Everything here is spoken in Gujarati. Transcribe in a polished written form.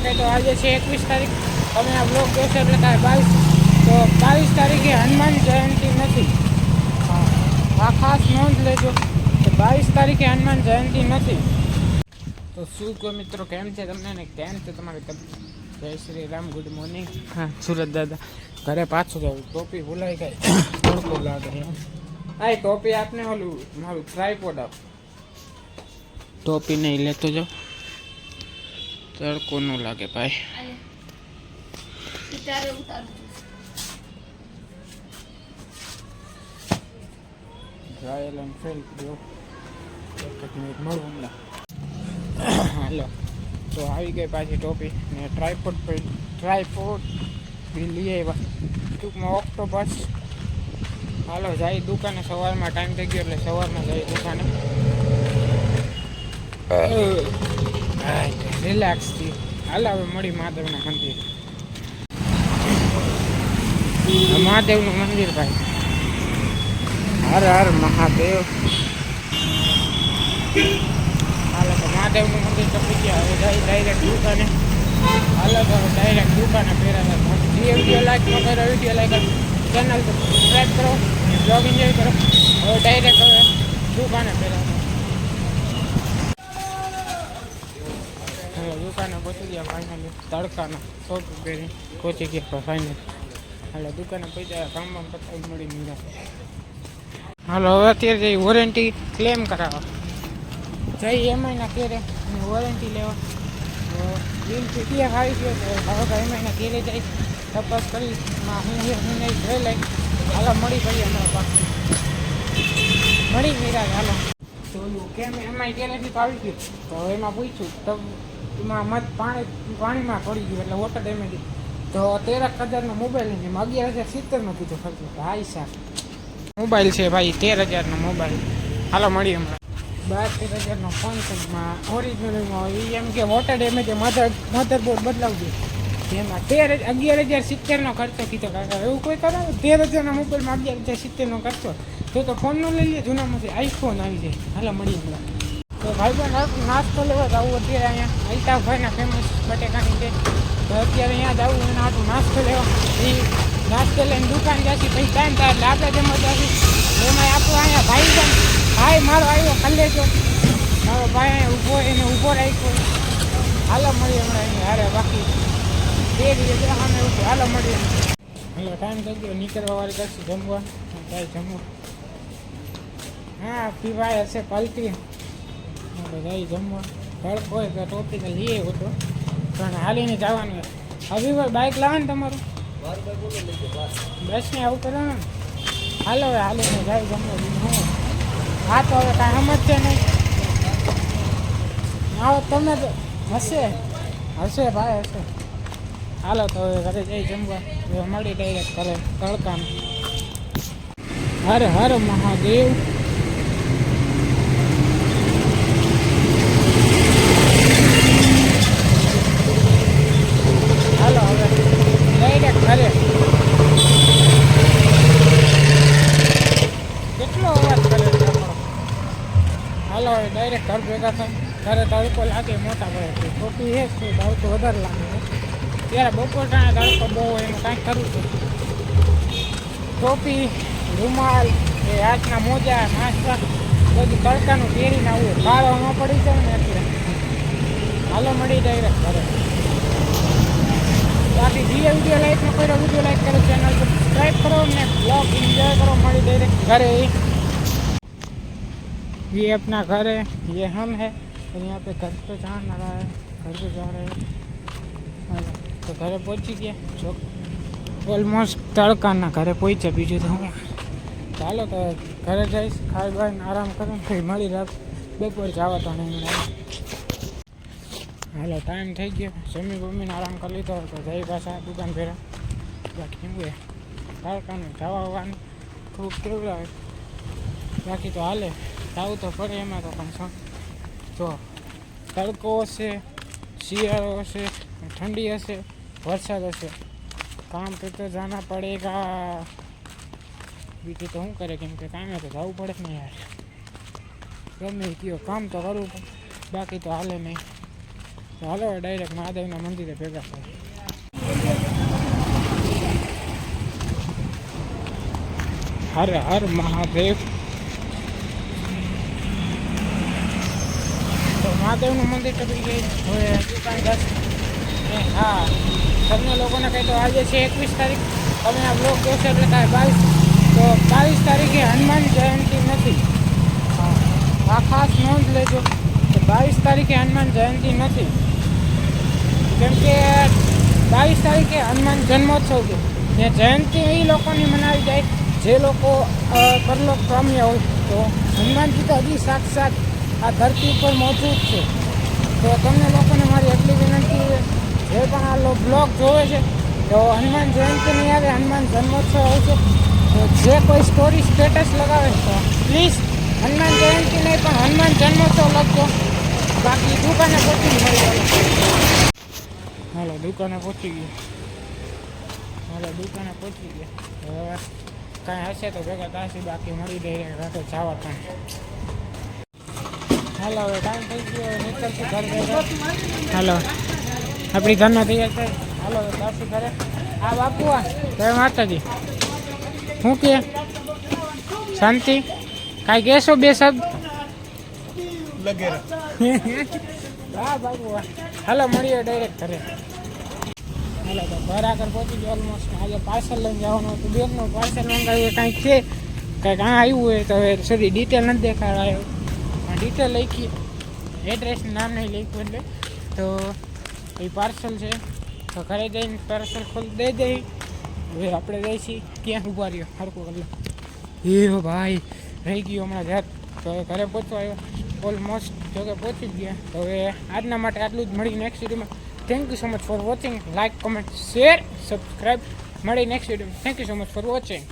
કે તો આજે છે 21 તારીખ, તમે આ બ્લોગ જોશો એટલે કાંઈ 22, તો 22 તારીખે હનુમાન જયંતિ નથી. આ ખાસ નોંધ લેજો કે 22 તારીખે હનુમાન જયંતિ નથી. તો શું કહો મિત્રો, કેમ છે તમને ને કેમ છે તમારી તબિયત? જય શ્રી રામ, ગુડ મોર્નિંગ. હા, સુરત દાદા ઘરે પાછું જવું, ટોપી ભૂલાઈ ગઈ, તડકો લાગે. આ ટોપી આપને ઓલું મારું ટ્રાયપોડ આપ, ટોપી નહીં લેતો જાઓ, તડકો ન લાગે ભાઈ. ટ્રાયલ એન્ડ ફેલ દો, એક મિનિટ મળું હમણાં. હાલો, તો આવી ગઈ પાછી ટોપી ને ટ્રાયપોડ બી લઈ આવ્યા, ટૂંકમાં ઓક્ટોપસ. હાલો જાય દુકાને, સવારમાં ટાઈમ થઈ ગયો એટલે સવારમાં જાય દુકાને. રિલેક્સ થી હાલ. હવે મળી મહાદેવના મંદિર, મહાદેવનું મંદિર ભાઈ. હર હર મહાદેવ. હાલો તો મહાદેવનું મંદિર તો ગયા. હવે જાય ડાયરેક્ટ દુકાને. હાલો તો હવે ડાયરેક્ટ દુકાને પહેરા. જે વિડીયો લાઈક ન કર્યો, વિડીયો લાઈક ચેનલ સબસ્ક્રાઈબ કરો, બ્લોગ એન્જોય કરો. હવે ડાયરેક્ટ હવે દુકાને પહેરા. દુકાને પહોંચી ગયા ફાઇનલી. તડકાના શોપ પહેરી પહોંચી ગયા ફાઇનલ. હાલો દુકાને પૈસા કામ પતાવી મળી નીકળ્યા. હાલો હવે અત્યારે જઈ વોરંટી ક્લેમ કરાવવા જઈ એમઆઈના ઘેરે અને વોરંટી લેવા. બિલ પીટીએફ આવી ગયો તો હવે એમઆઈના ઘેરે જઈ તપાસ કરી હું નહીં જોઈ લઈ. હાલો મળી પડી અમારા પાસે મળી નિરાજ. હાલો તો કેમ એમઆઈ ઘેરેથી આવી ગયું તો એમાં પૂછ્યું તો એમાં મત પાણીમાં પડી ગયું એટલે વોટર ડેમેજ. તો 13,000નો મોબાઈલ છે, એમાં 11,070નો કીધો ખર્ચો. હાઈ સાહેબ મોબાઈલ છે ભાઈ, 13,000નો મોબાઈલ. હાલો મળી હમણાં. 12-13,000નો ફોન છે, એમાં ઓરિજિનલમાં એમ કે વોટર ડેમેજ મધરબોર્ડ બદલાવજો. એમાં 11,070નો ખર્ચો કીધો. કાકા એવું કોઈ કરે? 13,000ના મોબાઈલમાં 11,070નો ખર્ચો તો ફોન ન લઈ લે, જૂનામાંથી આઈફોન આવી જાય. હાલો મળી હમણાં. તો ભાઈ પણ નાસ્તો લેવા જવું અત્યારે અહીંયા અલ્તાફભાઈના ફેમસ બટેકાની છે. તો અત્યારે અહીંયા જવું એના હાટું નાસ્તો લેવા. એ નાસ્તો લઈને દુકાન જશે, પછી ટાઈમ થાય એટલે આપણે જેમ જશું. એમાં આપણું અહીંયા ભાઈ મારો આવ્યો ખલ્લે જો, મારો ભાઈ અહીંયા ઊભો એને ઊભો રાખ્યો. હાલો મળીએ હમણાં અહીંયા. હારે બાકી તે રીતે સામે ઊભો. હાલો મળીએ. હાલો ટાઈમ થઈ ગયો, નીકળવા વાળી કરશે જમવા. કાંઈ જમવું હા પીવાય હશે પલટી જાય જમવા. તડકો હોય તો ટોપીને લઈએ હતો પણ હાલીને જવાનું. હવે બાઇક લાવે ને તમારું બસને આવું કરો ને. હાલો હવે હાલીને જાય જમવા. હું હા તો હવે કાંઈ સમજશે નહીં. આવો તમે તો હશે ભાઈ હશે. હાલો તો હવે ઘરે જઈ જમવા. હવે મળી ડાયરેક્ટ કરે તડકાનું. હર હર મહાદેવ. હાલો હવે ડાયરેક્ટ ઘરે. કેટલો અવાજ કરે છે આપણો. હાલો હવે ડાયરેક્ટ ઘર ભેગા થાય. ઘરે તડકો લાગે મોટા પડે. ટોપી છે શું તડકો વધારે લાગે. ત્યારે બપોર ટાણે તડકો બહુ હોય એનું કાંઈક કરવું છે. ટોપી રૂમાલ એ હાથના મોજા નાસ્તા બધું તડકાનું પહેરીને આવું કાળો ન પડી જાય ને એટલે. હાલો મળી ડાયરેક્ટ ઘરે. બાકી જે વિડીયો લાઈક ન કર્યો વિડીયો લાઈક કરો, ચેનલ સબસ્ક્રાઈબ કરો ને બ્લોગ एंजॉय करो. मड़ी डायरेक्ट घरे. ये अपना घर है, ये हम है और यहाँ पे घर पे जाना रहा है, घर पे जा रहे हैं. तो घरे पहुँची गया जो ऑलमोस्ट तड़काना घरे पहुँचा. बीजू तो हूँ ચાલો તો ઘરે જઈશ, ખાઈ બાઈને આરામ કરું. ફરી મળી રાત બપોર જવા તો નહીં. હાલો ટાઈમ થઈ ગયો, જમી બમીને આરામ કરી લીધો તો જઈ પાછા દુકાન ફેરા. બાકી કેવું હોય તડકાનું જવા આવવાનું ખૂબ કેવું આવે. બાકી તો હાલે જવું તો પડે એમાં તો પણ જો તડકો હશે, શિયાળો હશે, ઠંડી હશે, વરસાદ હશે, કામ पे तो जाना पड़ेगा. બીજું તો શું કરે, કેમ કે કામે તો જવું પડે ને યાર. ગમે કયો કામ તો કરવું પડે, બાકી તો હાલે નહીં. તો હાલો ડાયરેક્ટ મહાદેવના મંદિરે ભેગા થાય. હર હર મહાદેવ. તો મહાદેવનું મંદિર ટપી ગઈ હવે હજુ કાંઈ દસ. હા તમને લોકોને કહી તો આજે છે 21 તારીખ. તમે આ બ્લોગ જોશો એટલે કાંઈ 22. તો 22 તારીખે હનુમાન જયંતિ નથી. આ ખાસ નોંધ લેજો કે 22 તારીખે હનુમાન જયંતિ નથી. કેમ કે 22 તારીખે હનુમાન જન્મોત્સવ છે. જે જયંતિ એ લોકોની મનાવી જાય જે લોકો પરલોક પામ્યા હોય. તો હનુમાનજી તો હજી સાક્ષાત આ ધરતી ઉપર મોજૂદ છે. તો તમને લોકોને મારી એટલી વિનંતી છે જે પણ આ બ્લોગ જોવે છે તો હનુમાન જયંતિ નહીં આવે, હનુમાન જન્મોત્સવ આવશે. તો જે કોઈ સ્ટોરી સ્ટેટસ લગાવે તો પ્લીઝ હનુમાન જયંતિ નહીં પણ હનુમાન જન્મોત્સવ લખજો. બાકી દુકાને પહોંચી મળી. હાલો દુકાને પહોંચી ગયા. હવે કાંઈ હશે તો ભેગા થશે, બાકી મળી દે રાતે જવા પણ. હાલો હવે ટાઈમ થઈ ગયો નીકળશું ઘર ભેગા. હાલો આપણી ઘરના તૈયાર થાય. હાલો જાશું ઘરે. આ બાપુ આ જય માતાજી. શું કે શાંતિ? કાંઈ કહેશો બે શબ્દ? હા બાપુ હાલો મળીએ ડાયરેક્ટ ઘરે. હાલો તો ઘર આગળ પહોંચી ગયો ઓલમોસ્ટ. આજે પાર્સલ લઈને જવાનું હતું. બેનનું પાર્સલ મંગાવ્યું કાંઈક છે, કાંઈક આવ્યું હોય તો હવે સોરી ડિટેલ નથી દેખાડાયો. ડિટેલ લખી, એડ્રેસનું નામ નહીં લખ્યું એટલે. તો એ પાર્સલ છે તો ઘરે જઈને પાર્સલ ખોલી દઈ દઈ. હવે આપણે જઈશી ક્યાં ઊભા રહ્યો હરકું કરી એ ભાઈ રહી ગયો હમણાં જાત. તો હવે ઘરે પહોંચવા આવ્યો ઓલમોસ્ટ. જોકે પહોંચી જ ગયા. તો હવે આજના માટે આટલું જ. મળી નેક્સ્ટ વિડીયોમાં. Thank you so much for watching. Like, comment, share, subscribe. મળી નેક્સ્ટ વિડીયોમાં. Thank you so much for watching.